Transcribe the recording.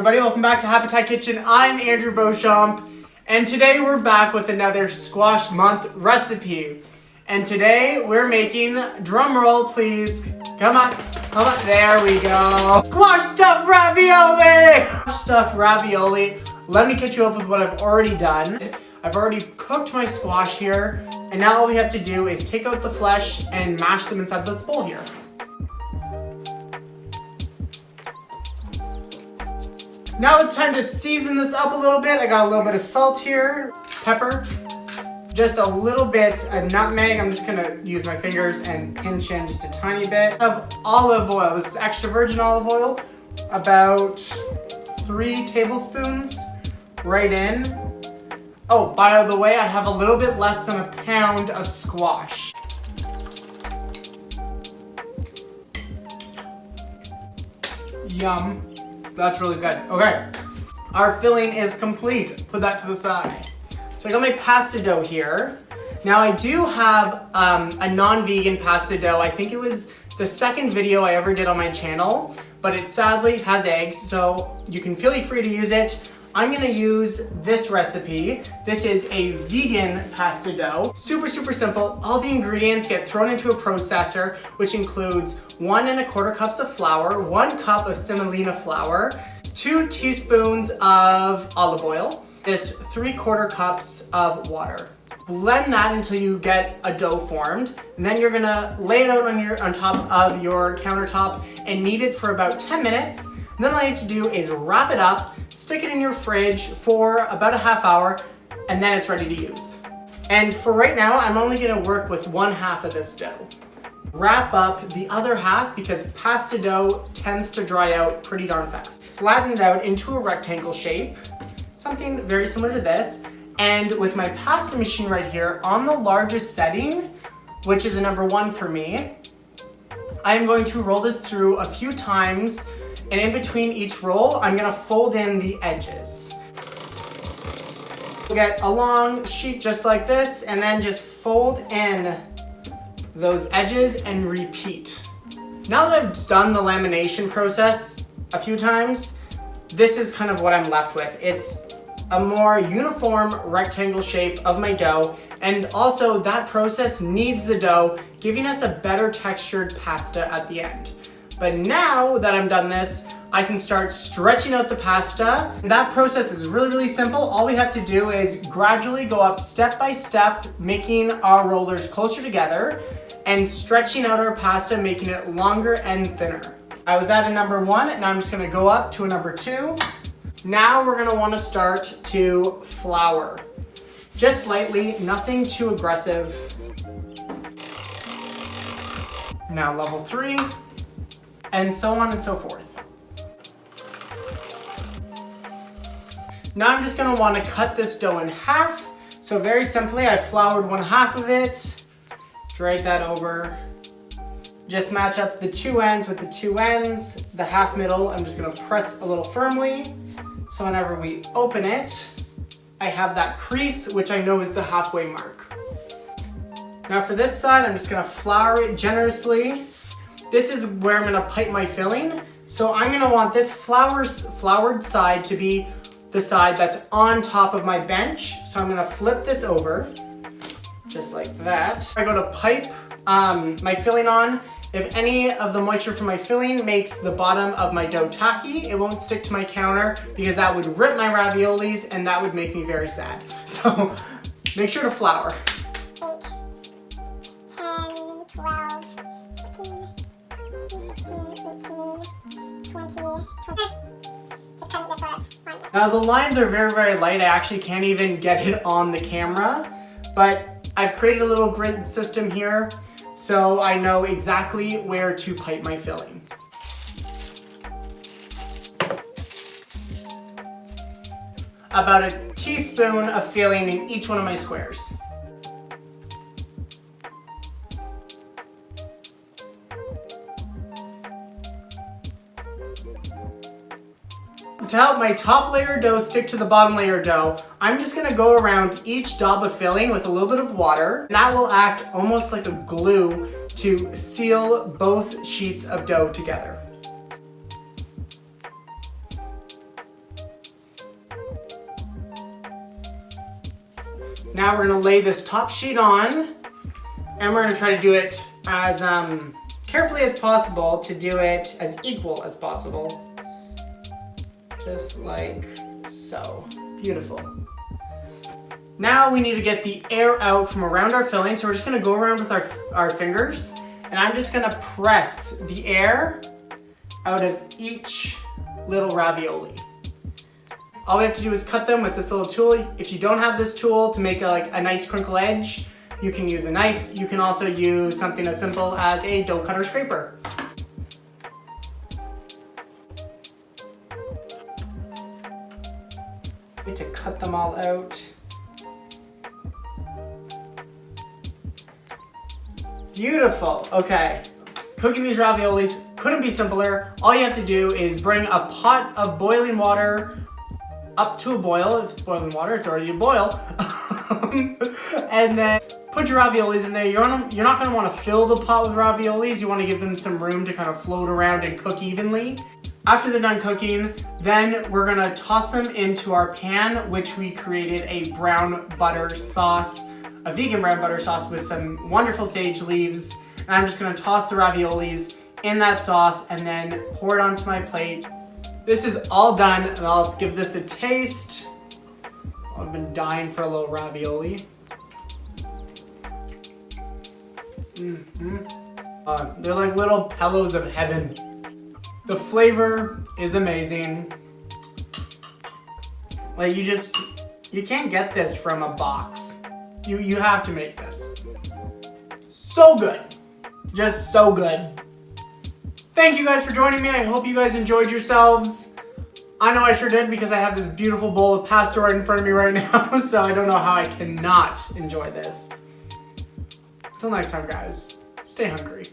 everybody, welcome back to Habitat Kitchen. I'm Andrew Beauchamp, and today we're back with another Squash Month recipe. And today we're making, drum roll please, come on, there we go. Squash stuffed ravioli! Stuffed ravioli. Let me catch you up with what I've already done. I've already cooked my squash here, and now all we have to do is take out the flesh and mash them inside this bowl here. Now it's time to season this up a little bit. I got a little bit of salt here, pepper, just a little bit of nutmeg. I'm just gonna use my fingers and pinch in just a tiny bit of olive oil. This is extra virgin olive oil, about 3 tablespoons right in. Oh, by the way, I have a little bit less than a pound of squash. Yum. That's really good. Okay, our filling is complete. Put that to the side. So I got my pasta dough here. Now I do have a non-vegan pasta dough. I think it was the second video I ever did on my channel, but it sadly has eggs, so you can feel free to use it. I'm gonna use this recipe. This is a vegan pasta dough. Super simple. All the ingredients get thrown into a processor, which includes 1 1/4 cups of flour, 1 cup of semolina flour, 2 teaspoons of olive oil, just 3/4 cups of water. Blend that until you get a dough formed, and then you're gonna lay it out on top of your countertop and knead it for about 10 minutes. And then all you have to do is wrap it up, stick it in your fridge for about a half hour, and then it's ready to use. And for right now, I'm only gonna work with 1/2 of this dough. Wrap up the other half because pasta dough tends to dry out pretty darn fast. Flatten it out into a rectangle shape, something very similar to this. And with my pasta machine right here on the largest setting, which is a number 1 for me, I'm going to roll this through a few times, and in between each roll, I'm gonna fold in the edges. Get a long sheet just like this, and then just fold in those edges and repeat. Now that I've done the lamination process a few times, this is kind of what I'm left with. It's a more uniform rectangle shape of my dough, and also that process kneads the dough, giving us a better textured pasta at the end. But now that I'm done this, I can start stretching out the pasta. That process is really simple. All we have to do is gradually go up step by step, making our rollers closer together and stretching out our pasta, making it longer and thinner. I was at a number 1, and now I'm just gonna go up to a number 2. Now we're gonna wanna start to flour. Just lightly, nothing too aggressive. Now level 3, and so on and so forth. Now I'm just gonna wanna cut this dough in half. So very simply, I floured 1/2 of it, drag that over. Just match up the 2 ends with the 2 ends. The half middle, I'm just gonna press a little firmly. So whenever we open it, I have that crease, which I know is the halfway mark. Now for this side, I'm just gonna flour it generously. This is where I'm gonna pipe my filling. So I'm gonna want this floured side to be the side that's on top of my bench. So I'm gonna flip this over, just like that. I go to pipe my filling on. If any of the moisture from my filling makes the bottom of my dough tacky, it won't stick to my counter because that would rip my raviolis and that would make me very sad. So make sure to flour. 8, 10, 12, 14, 16, 18, 20. Just cutting this sort of line. Now the lines are very light. I actually can't even get it on the camera, but I've created a little grid system here, so I know exactly where to pipe my filling. About a teaspoon of filling in each one of my squares. To help my top layer dough stick to the bottom layer dough, I'm just gonna go around each dab of filling with a little bit of water. That will act almost like a glue to seal both sheets of dough together. Now we're gonna lay this top sheet on, and we're gonna try to do it as carefully as possible to do it as equal as possible. Just like so. Beautiful. Now we need to get the air out from around our filling, so we're just gonna go around with our fingers, and I'm just gonna press the air out of each little ravioli. All we have to do is cut them with this little tool. If you don't have this tool to make a nice crinkle edge, you can use a knife. You can also use something as simple as a dough cutter scraper. Need to cut them all out. Beautiful. Okay. Cooking these raviolis couldn't be simpler. All you have to do is bring a pot of boiling water up to a boil. If it's boiling water, it's already a boil. And then put your raviolis in there. You're not going to want to fill the pot with raviolis. You want to give them some room to kind of float around and cook evenly. After they're done cooking, then we're going to toss them into our pan, which we created a brown butter sauce, a vegan brown butter sauce with some wonderful sage leaves. And I'm just going to toss the raviolis in that sauce and then pour it onto my plate. This is all done, and let's give this a taste. I've been dying for a little ravioli. They're like little pillows of heaven. The flavor is amazing. Like you can't get this from a box. You have to make this. So good. Just so good. Thank you guys for joining me. I hope you guys enjoyed yourselves. I know I sure did because I have this beautiful bowl of pasta right in front of me right now, so I don't know how I cannot enjoy this. Till next time, guys. Stay hungry.